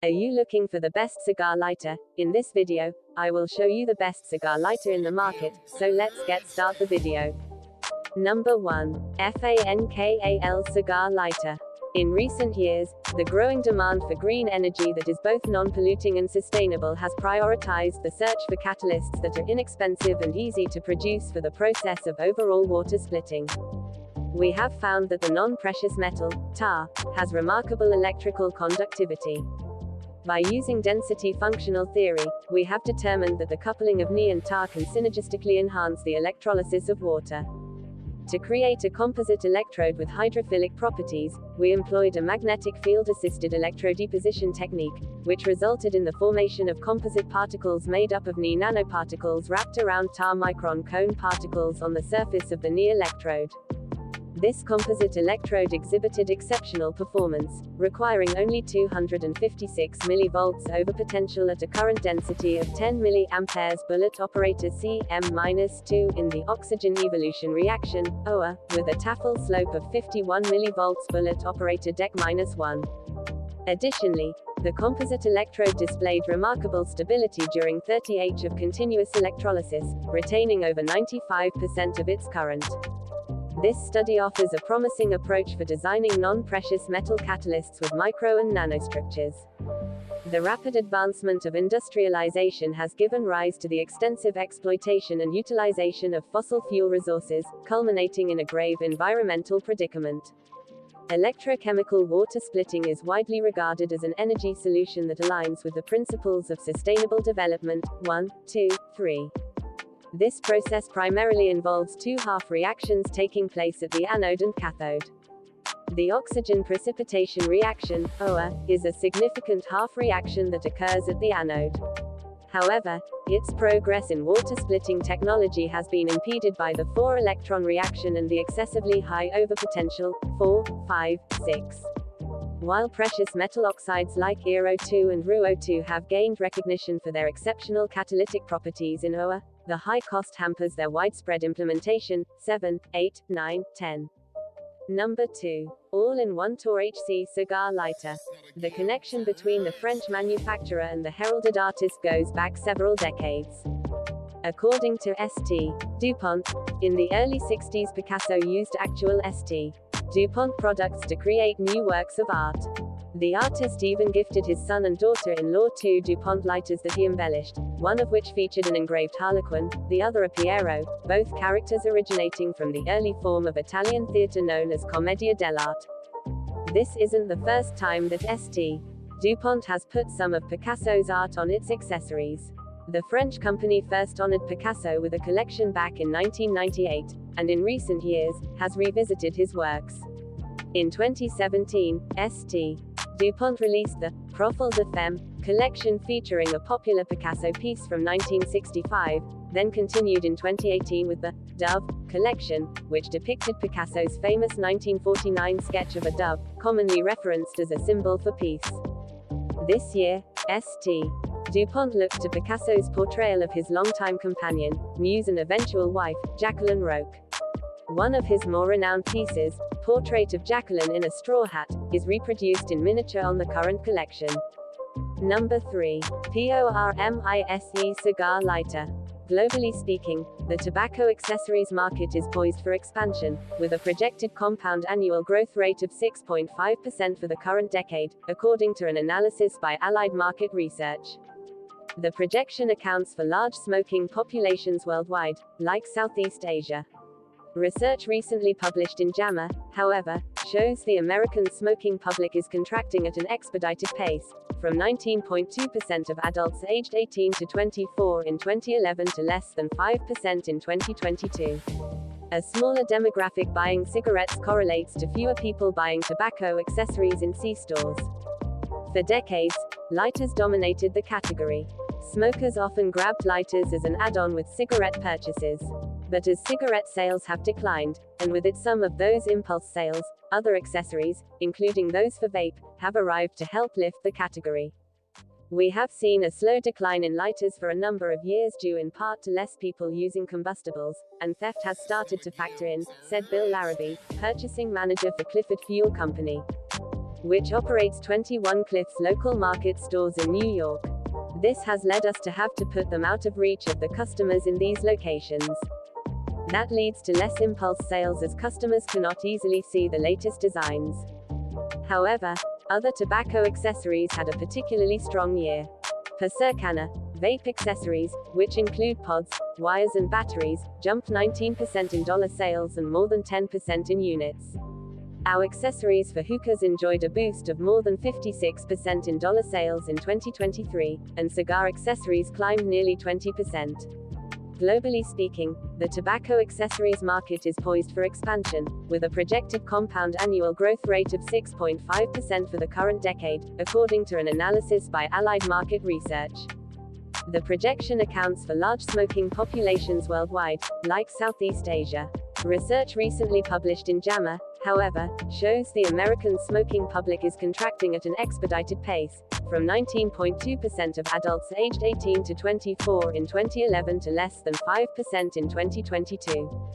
Are you looking for the best cigar lighter? In this video, I will show you the best cigar lighter in the market, so let's start the video. Number 1. FANKAL Cigar Lighter. In recent years, the growing demand for green energy that is both non-polluting and sustainable has prioritized the search for catalysts that are inexpensive and easy to produce for the process of overall water splitting. We have found that the non-precious metal, tar, has remarkable electrical conductivity. By using density functional theory, we have determined that the coupling of Ni and tar can synergistically enhance the electrolysis of water. To create a composite electrode with hydrophilic properties, we employed a magnetic field-assisted electrodeposition technique, which resulted in the formation of composite particles made up of Ni nanoparticles wrapped around tar micron cone particles on the surface of the Ni electrode. This composite electrode exhibited exceptional performance, requiring only 256 mV over potential at a current density of 10 mA bullet operator Cm-2 in the oxygen evolution reaction, OER, with a Tafel slope of 51 mV bullet operator Dec-1. Additionally, the composite electrode displayed remarkable stability during 30H of continuous electrolysis, retaining over 95% of its current. This study offers a promising approach for designing non-precious metal catalysts with micro and nanostructures. The rapid advancement of industrialization has given rise to the extensive exploitation and utilization of fossil fuel resources, culminating in a grave environmental predicament. Electrochemical water splitting is widely regarded as an energy solution that aligns with the principles of sustainable development. 1, 2, 3. This process primarily involves two half reactions taking place at the anode and cathode. The oxygen precipitation reaction, OAR, is a significant half reaction that occurs at the anode. However, its progress in water splitting technology has been impeded by the 4-electron reaction and the excessively high overpotential, 4, 5, 6. While precious metal oxides like ErO2 and RuO2 have gained recognition for their exceptional catalytic properties in OAR, the high cost hampers their widespread implementation. 7, 8, 9, 10. Number 2. All-in-one TOR-HC cigar lighter. The connection between the French manufacturer and the heralded artist goes back several decades. According to St. DuPont, in the early 60s Picasso used actual St. DuPont products to create new works of art. The artist even gifted his son and daughter-in-law 2 DuPont lighters that he embellished, one of which featured an engraved harlequin, the other a Piero, both characters originating from the early form of Italian theatre known as Commedia dell'arte. This isn't the first time that St. DuPont has put some of Picasso's art on its accessories. The French company first honored Picasso with a collection back in 1998, and in recent years, has revisited his works. In 2017, St. DuPont released the Profil de Femme collection featuring a popular Picasso piece from 1965, then continued in 2018 with the Dove collection, which depicted Picasso's famous 1949 sketch of a dove, commonly referenced as a symbol for peace. This year, St. DuPont looked to Picasso's portrayal of his longtime companion, muse and eventual wife, Jacqueline Roch. One of his more renowned pieces, Portrait of Jacqueline in a Straw Hat, is reproduced in miniature on the current collection. Number 3. PORMISE Cigar Lighter. Globally speaking, the tobacco accessories market is poised for expansion, with a projected compound annual growth rate of 6.5% for the current decade, according to an analysis by Allied Market Research. The projection accounts for large smoking populations worldwide, like Southeast Asia. Research recently published in JAMA, however, shows the American smoking public is contracting at an expedited pace, from 19.2% of adults aged 18 to 24 in 2011 to less than 5% in 2022. A smaller demographic buying cigarettes correlates to fewer people buying tobacco accessories in C-stores. For decades, lighters dominated the category. Smokers often grabbed lighters as an add-on with cigarette purchases. But as cigarette sales have declined, and with it some of those impulse sales, other accessories, including those for vape, have arrived to help lift the category. We have seen a slow decline in lighters for a number of years due in part to less people using combustibles, and theft has started to factor in, said Bill Larrabee, purchasing manager for Clifford Fuel Company. which operates 21 Cliffs local market stores in New York. This has led us to have to put them out of reach of the customers in these locations. That leads to less impulse sales as customers cannot easily see the latest designs. However, other tobacco accessories had a particularly strong year. Per Circana, vape accessories, which include pods, wires and batteries, jumped 19% in dollar sales and more than 10% in units. Our accessories for hookahs enjoyed a boost of more than 56% in dollar sales in 2023, and cigar accessories climbed nearly 20%. Globally speaking, the tobacco accessories market is poised for expansion, with a projected compound annual growth rate of 6.5% for the current decade, according to an analysis by Allied Market Research. The projection accounts for large smoking populations worldwide, like Southeast Asia. Research recently published in JAMA, however, shows the American smoking public is contracting at an expedited pace, from 19.2% of adults aged 18 to 24 in 2011 to less than 5% in 2022.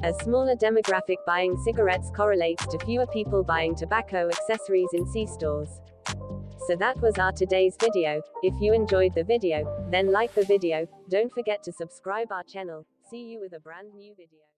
A smaller demographic buying cigarettes correlates to fewer people buying tobacco accessories in C-stores. So that was our today's video. If you enjoyed the video, then like the video, don't forget to subscribe our channel. See you with a brand new video.